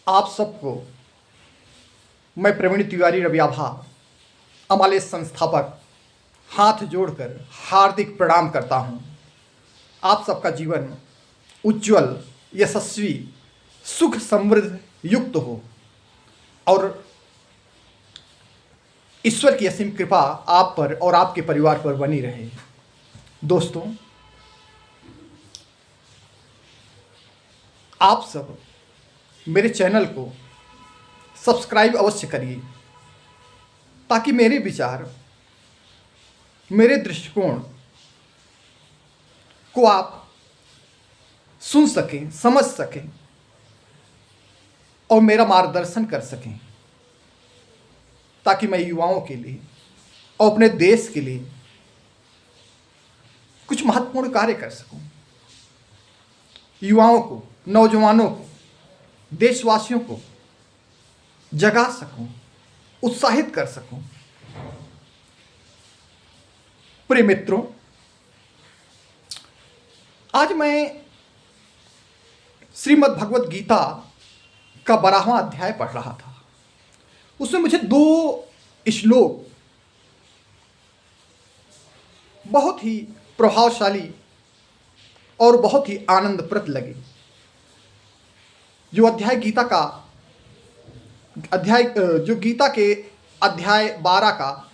आप सबको मैं प्रवीण तिवारी रवियाभा अमालय संस्थापक हाथ जोड़कर हार्दिक प्रणाम करता हूं। आप सबका जीवन उज्जवल, यशस्वी, सुख समृद्ध युक्त हो और ईश्वर की असीम कृपा आप पर और आपके परिवार पर बनी रहे। दोस्तों, आप सब मेरे चैनल को सब्सक्राइब अवश्य करिए ताकि मेरे विचार, मेरे दृष्टिकोण को आप सुन सकें, समझ सकें और मेरा मार्गदर्शन कर सकें, ताकि मैं युवाओं के लिए और अपने देश के लिए कुछ महत्वपूर्ण कार्य कर सकूं। युवाओं को, नौजवानों को, देशवासियों को जगा सकूं, उत्साहित कर सकूं। प्रिय मित्रों, आज मैं श्रीमद् भगवत गीता का 12वां अध्याय पढ़ रहा था। उसमें मुझे 2 श्लोक बहुत ही प्रभावशाली और बहुत ही आनंदप्रद लगे। जो गीता के अध्याय 12 का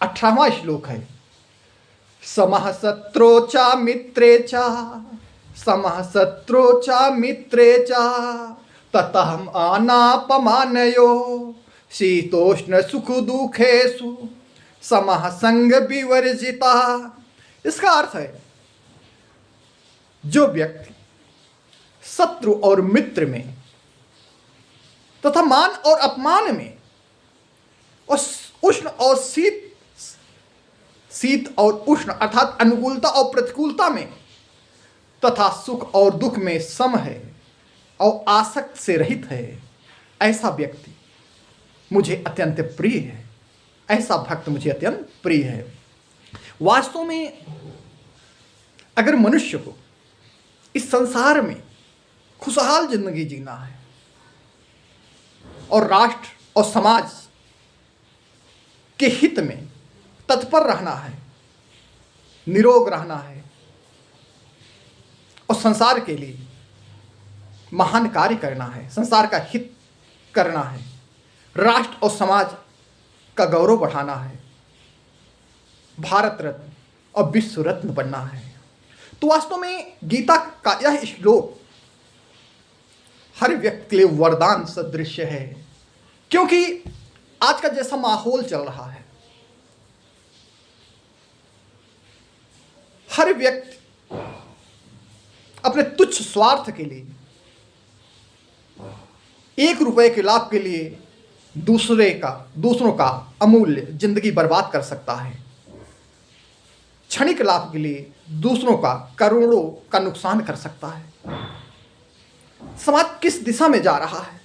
18वां श्लोक है। समः शत्रो च मित्रे च, समः शत्रो च मित्रे च, ततः आनापमानयो, शीतोष्ण सुख दुखेषु समः संग विवर्जिता। इसका अर्थ है, जो व्यक्ति शत्रु और मित्र में तथा मान और अपमान में और उष्ण और शीत और उष्ण अर्थात अनुकूलता और प्रतिकूलता में तथा सुख और दुख में सम है और आसक्त से रहित है, ऐसा व्यक्ति मुझे अत्यंत प्रिय है। ऐसा भक्त मुझे अत्यंत प्रिय है। वास्तव में अगर मनुष्य को इस संसार में खुशहाल जिंदगी जीना है और राष्ट्र और समाज के हित में तत्पर रहना है, निरोग रहना है और संसार के लिए महान कार्य करना है, संसार का हित करना है, राष्ट्र और समाज का गौरव बढ़ाना है, भारत रत्न और विश्व रत्न बनना है, तो वास्तव में गीता का यह श्लोक हर व्यक्ति के लिए वरदान सदृश है। क्योंकि आज का जैसा माहौल चल रहा है, हर व्यक्ति अपने तुच्छ स्वार्थ के लिए, 1 रुपए के लाभ के लिए दूसरों का अमूल्य जिंदगी बर्बाद कर सकता है। क्षणिक लाभ के लिए दूसरों का करोड़ों का नुकसान कर सकता है। समाज किस दिशा में जा रहा है,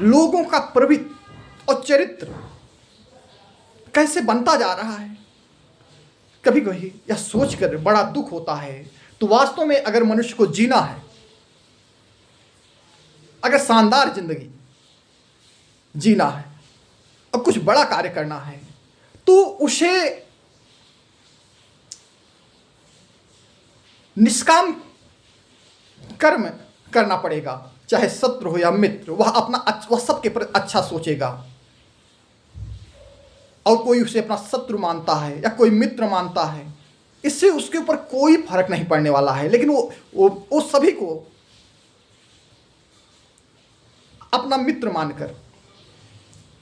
लोगों का प्रवृत्ति और चरित्र कैसे बनता जा रहा है, कभी कभी यह सोचकर बड़ा दुख होता है। तो वास्तव में अगर मनुष्य को जीना है, अगर शानदार जिंदगी जीना है और कुछ बड़ा कार्य करना है, तो उसे निष्काम कर्म करना पड़ेगा। चाहे शत्रु हो या मित्र, वह सबके प्रति अच्छा सोचेगा। और कोई उसे अपना शत्रु मानता है या कोई मित्र मानता है, इससे उसके ऊपर कोई फर्क नहीं पड़ने वाला है। लेकिन वो सभी को अपना मित्र मानकर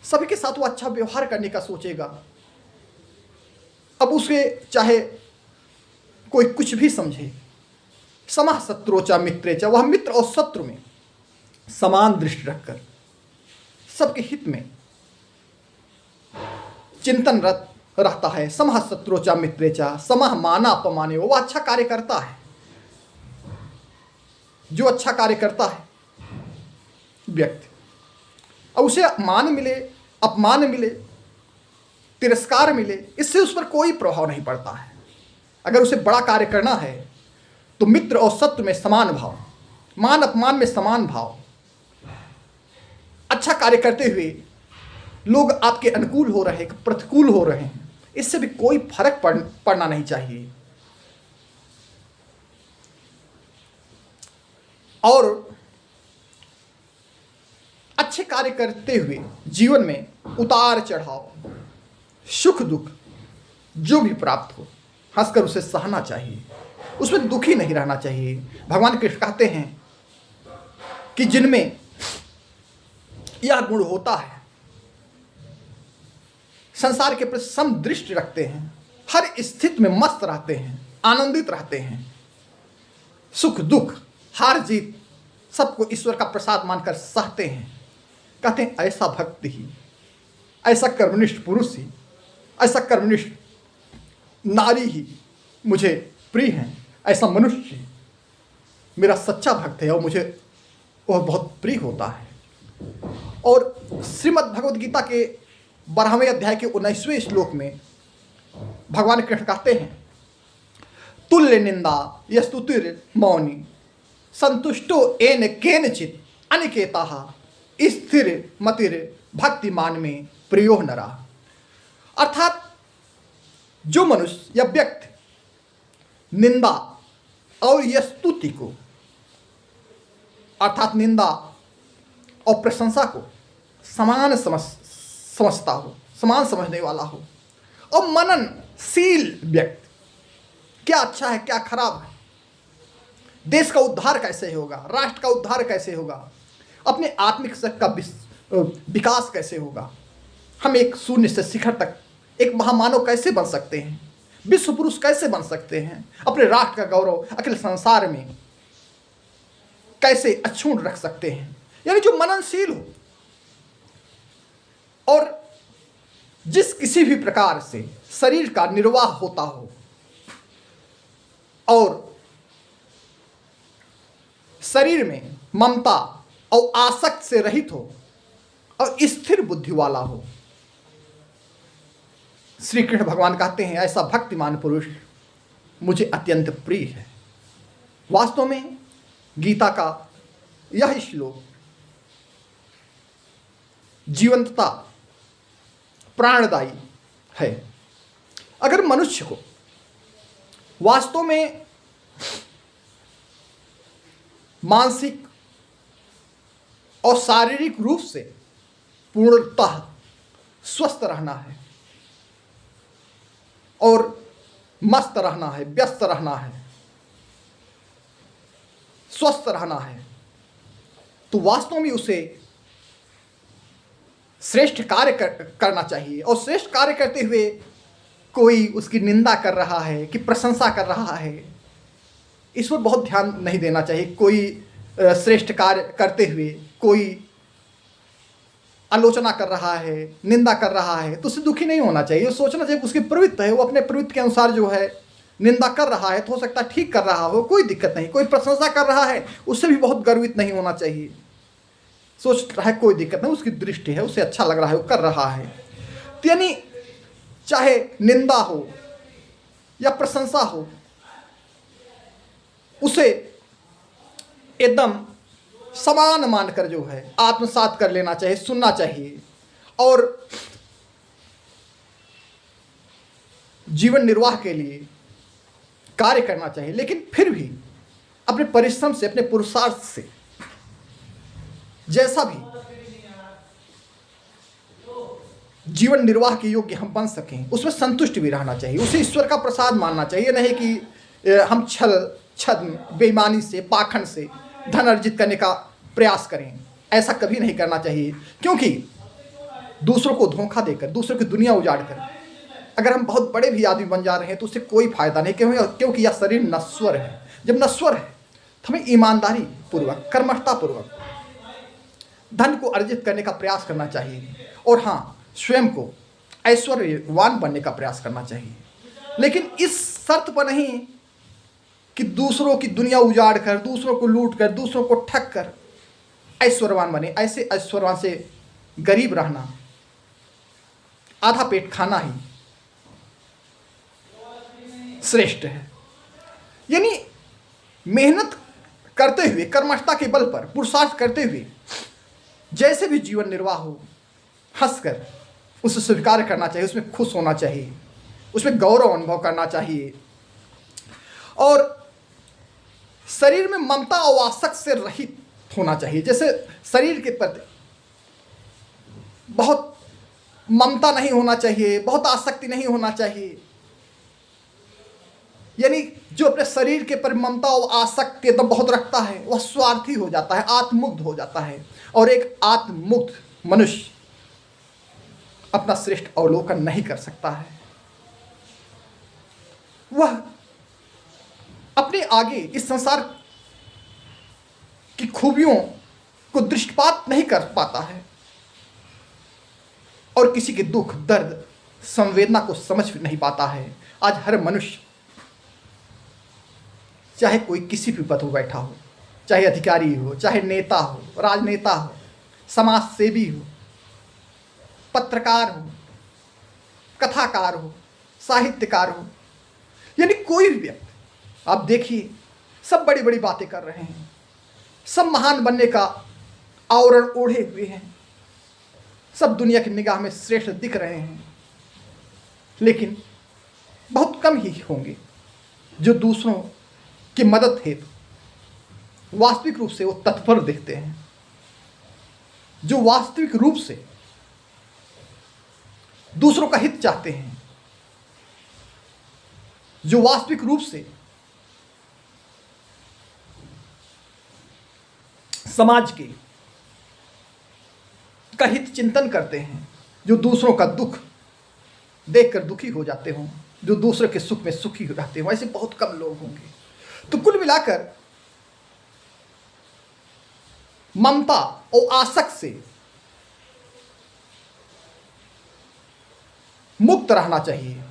सभी के साथ वो अच्छा व्यवहार करने का सोचेगा। अब उसे चाहे कोई कुछ भी समझे, समः शत्रो च मित्रे च, वह मित्र और शत्रु में समान दृष्टि रखकर सबके हित में चिंतनरत रहता है। समः शत्रो च मित्रे च, समः माना अपमाने, वो अच्छा कार्य करता है। जो अच्छा कार्य करता है व्यक्ति, अब उसे मान मिले, अपमान मिले, तिरस्कार मिले, इससे उस पर कोई प्रभाव नहीं पड़ता है। अगर उसे बड़ा कार्य करना है तो मित्र और शत्रु में समान भाव, मान अपमान में समान भाव, अच्छा कार्य करते हुए लोग आपके अनुकूल हो रहे हैं, प्रतिकूल हो रहे हैं, इससे भी कोई फर्क पड़ना नहीं चाहिए। और अच्छे कार्य करते हुए जीवन में उतार चढ़ाव, सुख दुख जो भी प्राप्त हो, हंसकर उसे सहना चाहिए, उसमें दुखी नहीं रहना चाहिए। भगवान कृष्ण कहते हैं कि जिनमें यह गुण होता है, संसार के प्रति समदृष्टि रखते हैं, हर स्थिति में मस्त रहते हैं, आनंदित रहते हैं, सुख दुख हार जीत सबको ईश्वर का प्रसाद मानकर सहते हैं। कहते हैं ऐसा भक्त ही, ऐसा कर्मनिष्ठ पुरुष ही, ऐसा कर्मनिष्ठ नारी ही मुझे प्रिय है, ऐसा मनुष्य ही मेरा सच्चा भक्त है और मुझे वह बहुत प्रिय होता है। और श्रीमद् भगवद गीता के 12वें अध्याय के 19वें श्लोक में भगवान कृष्ण कहते हैं, तुल्य निंदा यस्तुतिर मौनी संतुष्टो एन केनचित अनिकेता स्थिर मतिर भक्तिमान में प्रियो नरा। अर्थात जो मनुष्य या व्यक्ति निंदा और यह स्तुति को, अर्थात निंदा और प्रशंसा को समान समझता हो, समान समझने वाला हो, और मननशील व्यक्ति, क्या अच्छा है क्या खराब है, देश का उद्धार कैसे होगा, राष्ट्र का उद्धार कैसे होगा, अपने आत्मिक शक्ति का विकास कैसे होगा, हम एक शून्य से शिखर तक एक महामानव कैसे बन सकते हैं, विश्व पुरुष कैसे बन सकते हैं, अपने राष्ट्र का गौरव अखिल संसार में कैसे अक्षुण्ण रख सकते हैं, यानी जो मननशील हो और जिस किसी भी प्रकार से शरीर का निर्वाह होता हो और शरीर में ममता और आसक्त से रहित हो और स्थिर बुद्धि वाला हो। श्री कृष्ण भगवान कहते हैं ऐसा भक्तिमान पुरुष मुझे अत्यंत प्रिय है। वास्तव में गीता का यह श्लोक जीवंतता प्राणदायी है। अगर मनुष्य को वास्तव में मानसिक और शारीरिक रूप से पूर्णतः स्वस्थ रहना है और मस्त रहना है, व्यस्त रहना है, स्वस्थ रहना है, तो वास्तव में उसे श्रेष्ठ कार्य करना चाहिए। और श्रेष्ठ कार्य करते हुए कोई उसकी निंदा कर रहा है कि प्रशंसा कर रहा है, इस पर बहुत ध्यान नहीं देना चाहिए। कोई श्रेष्ठ कार्य करते हुए कोई आलोचना कर रहा है, निंदा कर रहा है, तो उससे दुखी नहीं होना चाहिए। सोचना चाहिए उसकी प्रवृत्ति है, वो अपने प्रवृत्ति के अनुसार जो है निंदा कर रहा है, तो हो सकता है ठीक कर रहा हो, कोई दिक्कत नहीं। कोई प्रशंसा कर रहा है, उससे भी बहुत गर्वित नहीं होना चाहिए। सोच रहा है कोई दिक्कत नहीं, उसकी दृष्टि है, उसे अच्छा लग रहा है, वो कर रहा है। तो यानी चाहे निंदा हो या प्रशंसा हो, उसे एकदम समान मानकर जो है आत्मसात कर लेना चाहिए, सुनना चाहिए और जीवन निर्वाह के लिए कार्य करना चाहिए। लेकिन फिर भी अपने परिश्रम से, अपने पुरुषार्थ से जैसा भी जीवन निर्वाह के योग्य हम बन सकें, उसमें संतुष्ट भी रहना चाहिए। उसे ईश्वर का प्रसाद मानना चाहिए, नहीं कि हम छद्म बेईमानी से, पाखंड से धन अर्जित करने का प्रयास करें। ऐसा कभी नहीं करना चाहिए, क्योंकि दूसरों को धोखा देकर, दूसरों की दुनिया उजाड़ कर अगर हम बहुत बड़े भी आदमी बन जा रहे हैं तो उससे कोई फायदा नहीं, क्योंकि यह शरीर नश्वर है। जब नश्वर है तो हमें ईमानदारी पूर्वक, कर्मठता पूर्वक धन को अर्जित करने का प्रयास करना चाहिए और हाँ, स्वयं को ऐश्वर्यवान बनने का प्रयास करना चाहिए। लेकिन इस शर्त पर नहीं कि दूसरों की दुनिया उजाड़ कर, दूसरों को लूट कर, दूसरों को ठग कर ऐश्वर्यवान बने। ऐसे ऐश्वर्यवान से गरीब रहना, आधा पेट खाना ही श्रेष्ठ है। यानी मेहनत करते हुए, कर्मठता के बल पर पुरुषार्थ करते हुए जैसे भी जीवन निर्वाह हो, हंसकर उसे स्वीकार करना चाहिए, उसमें खुश होना चाहिए, उसमें गौरव अनुभव करना चाहिए और शरीर में ममता और आसक्त से रहित होना चाहिए। जैसे शरीर के प्रति बहुत ममता नहीं होना चाहिए, बहुत आसक्ति नहीं होना चाहिए, यानी जो अपने शरीर के पर ममता और आसक्ति एकदम बहुत रखता है वह स्वार्थी हो जाता है, आत्ममुग्ध हो जाता है। और एक आत्ममुग्ध मनुष्य अपना श्रेष्ठ अवलोकन नहीं कर सकता है, वह अपने आगे इस संसार की खूबियों को दृष्टिपात नहीं कर पाता है और किसी के दुख दर्द संवेदना को समझ नहीं पाता है। आज हर मनुष्य, चाहे कोई किसी भी पद पर बैठा हो, चाहे अधिकारी हो, चाहे नेता हो, राजनेता हो, समाज सेवी हो, पत्रकार हो, कथाकार हो, साहित्यकार हो, यानी कोई भी व्यक्ति आप देखिए, सब बड़ी बड़ी बातें कर रहे हैं, सब महान बनने का आवरण ओढ़े हुए हैं, सब दुनिया की निगाह में श्रेष्ठ दिख रहे हैं, लेकिन बहुत कम ही होंगे जो दूसरों की मदद हेतु वास्तविक रूप से वो तत्पर दिखते हैं, जो वास्तविक रूप से दूसरों का हित चाहते हैं, जो वास्तविक रूप से समाज के का हित चिंतन करते हैं, जो दूसरों का दुख देखकर दुखी हो जाते हों, जो दूसरे के सुख में सुखी रहते हों, ऐसे बहुत कम लोग होंगे। तो कुल मिलाकर ममता और आसक्त से मुक्त रहना चाहिए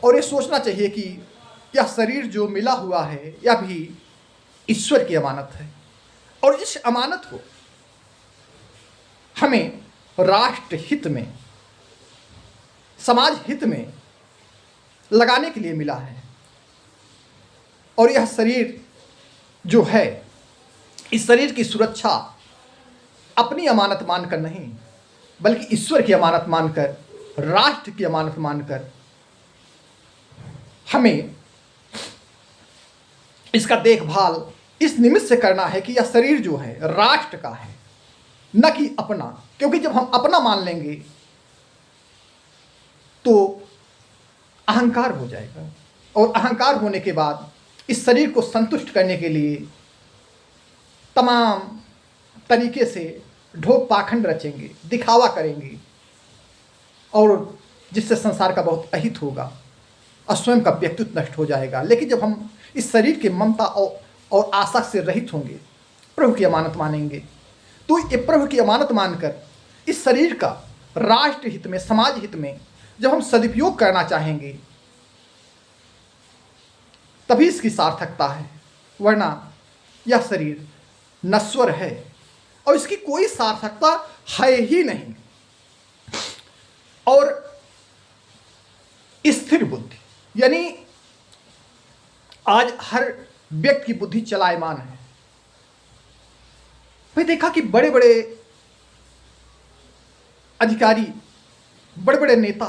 और ये सोचना चाहिए कि यह शरीर जो मिला हुआ है यह भी ईश्वर की अमानत है और इस अमानत को हमें राष्ट्र हित में, समाज हित में लगाने के लिए मिला है। और यह शरीर जो है, इस शरीर की सुरक्षा अपनी अमानत मानकर नहीं बल्कि ईश्वर की अमानत मानकर, राष्ट्र की अमानत मानकर हमें इसका देखभाल इस निमित्त से करना है कि यह शरीर जो है राष्ट्र का है, न कि अपना। क्योंकि जब हम अपना मान लेंगे तो अहंकार हो जाएगा और अहंकार होने के बाद इस शरीर को संतुष्ट करने के लिए तमाम तरीके से ढोक पाखंड रचेंगे, दिखावा करेंगे और जिससे संसार का बहुत अहित होगा और स्वयं का व्यक्तित्व नष्ट हो जाएगा। लेकिन जब हम इस शरीर के ममता और आशा से रहित होंगे, प्रभु की अमानत मानेंगे, तो ये प्रभु की अमानत मानकर इस शरीर का राष्ट्र हित में, समाज हित में जब हम सदुपयोग करना चाहेंगे तभी इसकी सार्थकता है, वरना यह शरीर नश्वर है और इसकी कोई सार्थकता है ही नहीं। और स्थिर बुद्धि, यानी आज हर व्यक्ति की बुद्धि चलायमान है। भाई देखा कि बड़े बड़े अधिकारी, बड़े बड़े नेता,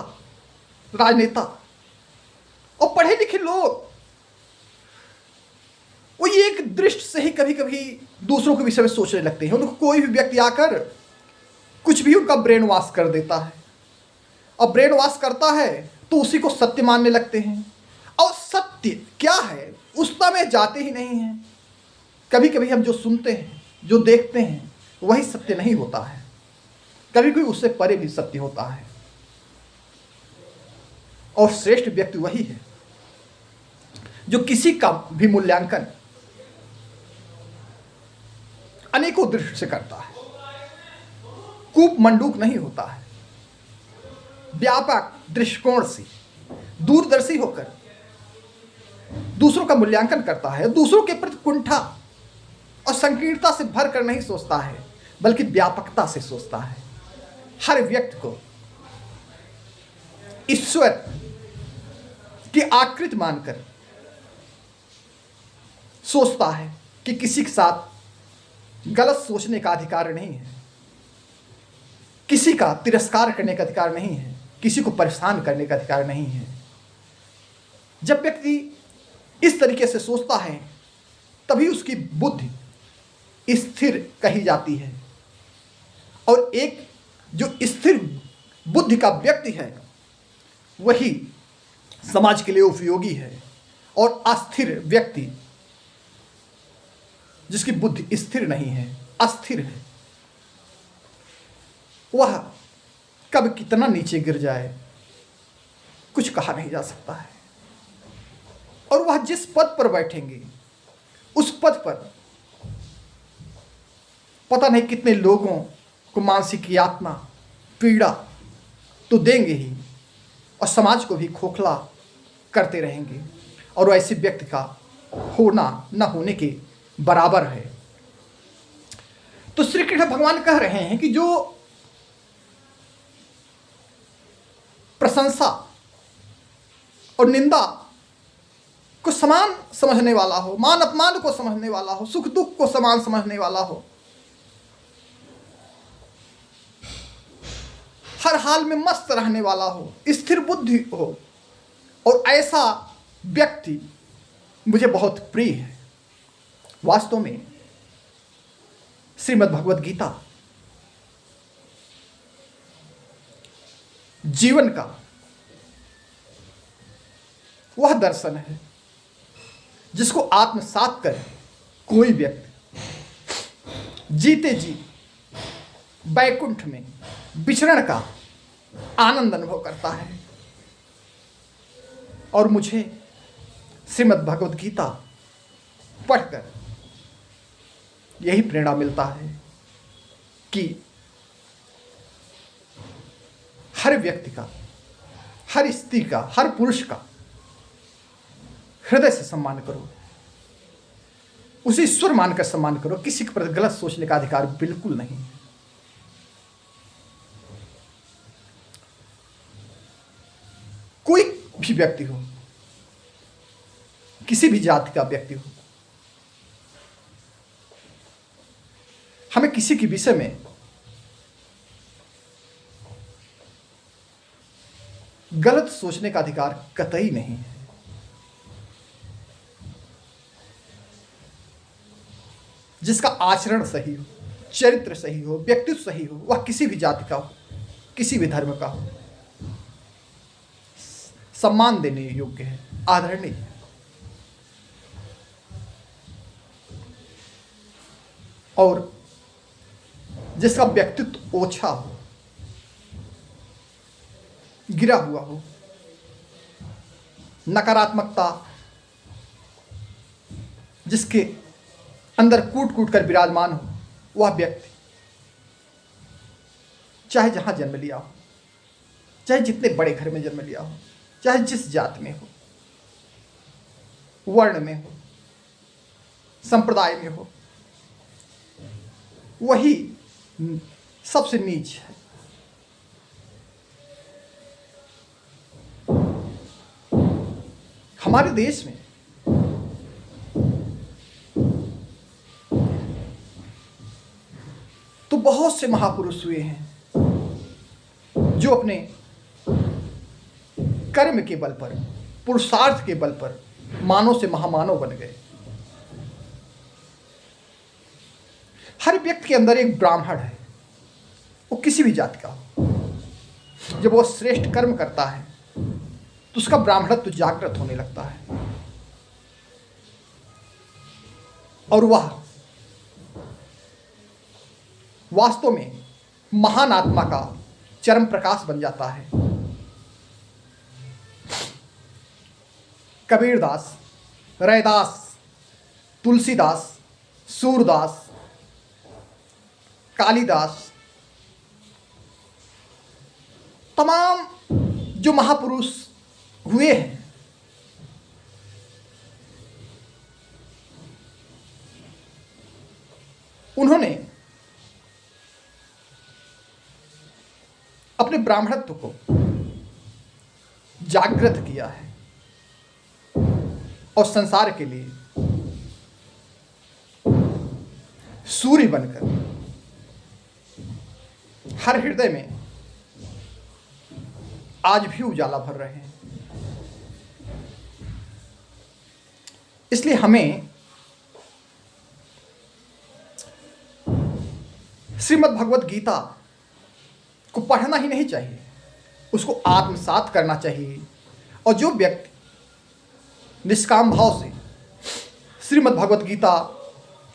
राजनेता और पढ़े लिखे लोग, वो ये एक दृष्टि से ही कभी कभी दूसरों के विषय में सोचने लगते हैं। उनको कोई भी व्यक्ति आकर कुछ भी उनका ब्रेन वॉश कर देता है और ब्रेन वॉश करता है तो उसी को सत्य मानने लगते हैं। और सत्य क्या है उसका में जाते ही नहीं हैं। कभी कभी हम जो सुनते हैं, जो देखते हैं, वही सत्य नहीं होता है, कभी कभी उससे परे भी सत्य होता है। और श्रेष्ठ व्यक्ति वही है जो किसी का भी मूल्यांकन अनेकों दृष्टि से करता है, कूप मंडूक नहीं होता है, व्यापक दृष्टिकोण से दूरदर्शी होकर दूसरों का मूल्यांकन करता है। दूसरों के प्रति कुंठा और संकीर्णता से भर कर नहीं सोचता है बल्कि व्यापकता से सोचता है। हर व्यक्ति को ईश्वर की आकृति मानकर सोचता है कि किसी के साथ गलत सोचने का अधिकार नहीं है, किसी का तिरस्कार करने का अधिकार नहीं है, किसी को परेशान करने का अधिकार नहीं है। जब व्यक्ति इस तरीके से सोचता है तभी उसकी बुद्धि स्थिर कही जाती है। और एक जो स्थिर बुद्धि का व्यक्ति है वही समाज के लिए उपयोगी है, और अस्थिर व्यक्ति जिसकी बुद्धि स्थिर नहीं है, अस्थिर है, वह कब कितना नीचे गिर जाए कुछ कहा नहीं जा सकता है। और वह जिस पद पर बैठेंगे उस पद पर पता नहीं कितने लोगों को मानसिक यातना पीड़ा तो देंगे ही, और समाज को भी खोखला करते रहेंगे, और ऐसे व्यक्ति का होना न होने के बराबर है। तो श्री कृष्ण भगवान कह रहे हैं कि जो प्रशंसा और निंदा को समान समझने वाला हो, मान अपमान को समझने वाला हो, सुख दुख को समान समझने वाला हो, हर हाल में मस्त रहने वाला हो, स्थिर बुद्धि हो, और ऐसा व्यक्ति मुझे बहुत प्रिय है। वास्तव में श्रीमद् भगवद गीता जीवन का वह दर्शन है जिसको आत्मसात कर कोई व्यक्ति जीते जी वैकुंठ में विचरण का आनंद अनुभव करता है। और मुझे श्रीमद् भगवद गीता पढ़कर यही प्रेरणा मिलता है कि हर व्यक्ति का, हर स्त्री का, हर पुरुष का हृदय से सम्मान करो, उसे ईश्वर मानकर सम्मान करो। किसी के प्रति गलत सोचने का अधिकार बिल्कुल नहीं है। कोई भी व्यक्ति हो, किसी भी जाति का व्यक्ति हो, हमें किसी के विषय में गलत सोचने का अधिकार कतई नहीं है। जिसका आचरण सही हो, चरित्र सही हो, व्यक्तित्व सही हो, वह किसी भी जाति का हो, किसी भी धर्म का हो, सम्मान देने योग्य है, आदरणीय है। और जिसका व्यक्तित्व ओछा हो, गिरा हुआ हो, नकारात्मकता जिसके अंदर कूट कूट कर विराजमान हो, वह व्यक्ति चाहे जहां जन्म लिया हो, चाहे जितने बड़े घर में जन्म लिया हो, चाहे जिस जाति में हो, वर्ण में हो, संप्रदाय में हो, वही सबसे नीच है। हमारे देश में तो बहुत से महापुरुष हुए हैं जो अपने कर्म के बल पर, पुरुषार्थ के बल पर मानव से महामानव बन गए। हर व्यक्ति के अंदर एक ब्राह्मण है, वो किसी भी जाति का हो। जब वो श्रेष्ठ कर्म करता है तो उसका ब्राह्मणत्व जागृत होने लगता है, और वह वास्तव में महान आत्मा का चरम प्रकाश बन जाता है। कबीरदास, रैदास, तुलसीदास, सूरदास, कालिदास, तमाम जो महापुरुष हुए हैं, उन्होंने अपने ब्राह्मणत्व को जागृत किया है और संसार के लिए सूर्य बनकर हर हृदय में आज भी उजाला भर रहे हैं। इसलिए हमें श्रीमद् भगवत गीता को पढ़ना ही नहीं चाहिए, उसको आत्मसात करना चाहिए। और जो व्यक्ति निष्काम भाव से श्रीमद् भगवत गीता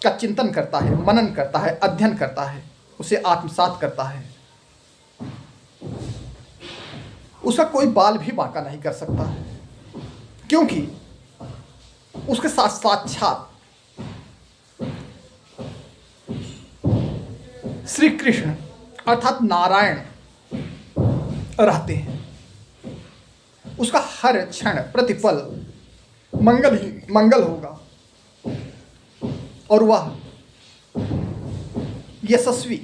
का चिंतन करता है, मनन करता है, अध्ययन करता है, उसे आत्मसात करता है, उसका कोई बाल भी बांका नहीं कर सकता है, क्योंकि उसके साथ साक्षात श्री कृष्ण अर्थात नारायण रहते हैं। उसका हर क्षण प्रतिपल मंगल ही मंगल होगा और वह यशस्वी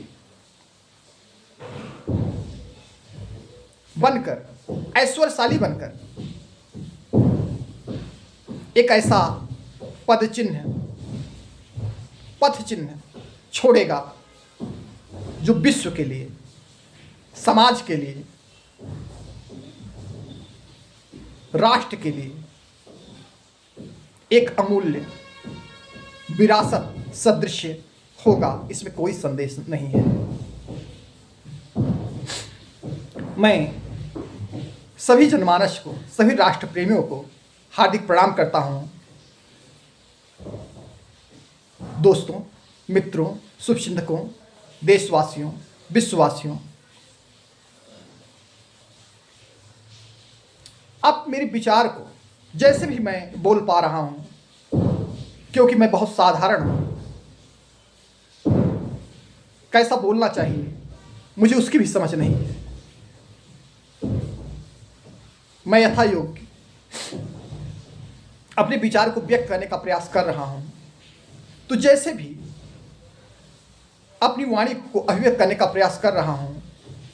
बनकर, ऐश्वर्यशाली बनकर एक ऐसा पद चिन्ह छोड़ेगा जो विश्व के लिए, समाज के लिए, राष्ट्र के लिए एक अमूल्य विरासत सदृश होगा। इसमें कोई संदेश नहीं है। मैं सभी जनमानस को, सभी राष्ट्र प्रेमियों को हार्दिक प्रणाम करता हूं। दोस्तों, मित्रों, शुभचिंतकों, देशवासियों, विश्ववासियों, आप मेरे विचार को जैसे भी मैं बोल पा रहा हूं, क्योंकि मैं बहुत साधारण हूं, कैसा बोलना चाहिए मुझे उसकी भी समझ नहीं है। मैं यथा योग्य अपने विचार को व्यक्त करने का प्रयास कर रहा हूं। तो जैसे भी अपनी वाणी को अभिव्यक्त करने का प्रयास कर रहा हूं,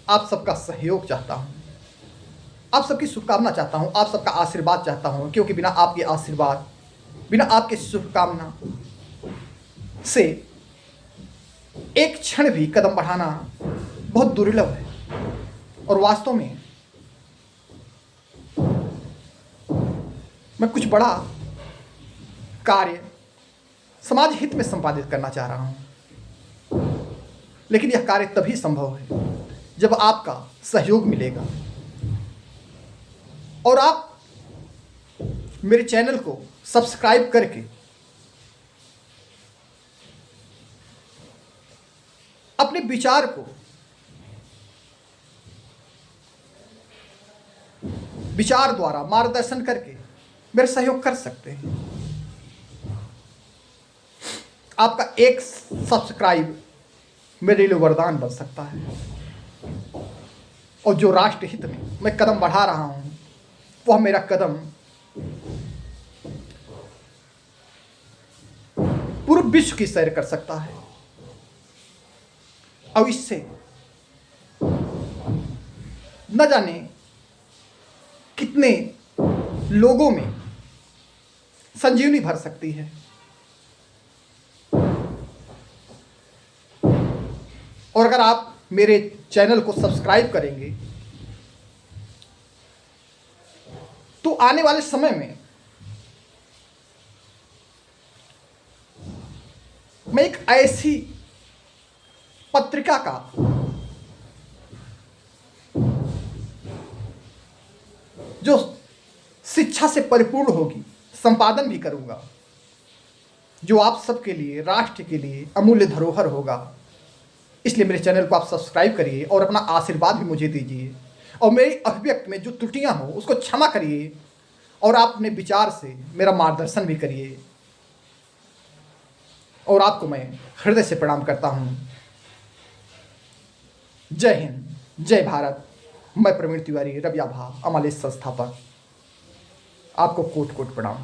आप सबका सहयोग चाहता हूं, आप सबकी शुभकामना चाहता हूं, आप सबका आशीर्वाद चाहता हूं, क्योंकि बिना आपके आशीर्वाद, बिना आपके शुभकामना से एक क्षण भी कदम बढ़ाना बहुत दुर्लभ है। और वास्तव में मैं कुछ बड़ा कार्य समाज हित में संपादित करना चाह रहा हूं, लेकिन यह कार्य तभी संभव है जब आपका सहयोग मिलेगा और आप मेरे चैनल को सब्सक्राइब करके अपने विचार को विचार द्वारा मार्गदर्शन करके मेरे सहयोग कर सकते हैं। आपका एक सब्सक्राइब मेरे लिए वरदान बन सकता है। और जो राष्ट्र हित में मैं कदम बढ़ा रहा हूं, वह मेरा कदम पूरे विश्व की सैर कर सकता है। और इससे न जाने कितने लोगों में संजीवनी भर सकती है। और अगर आप मेरे चैनल को सब्सक्राइब करेंगे तो आने वाले समय में मैं एक ऐसी पत्रिका का जो शिक्षा से परिपूर्ण होगी संपादन भी करूंगा, जो आप सबके लिए, राष्ट्र के लिए अमूल्य धरोहर होगा। इसलिए मेरे चैनल को आप सब्सक्राइब करिए और अपना आशीर्वाद भी मुझे दीजिए। और मेरी अभिव्यक्ति में जो त्रुटियां हो उसको क्षमा करिए और आप अपने विचार से मेरा मार्गदर्शन भी करिए। और आपको मैं हृदय से प्रणाम करता हूं। जय हिंद, जय भारत। मैं प्रवीण तिवारी, रविया भा, अमलेश संस्थापक, आपको कोट कोट प्रणाम।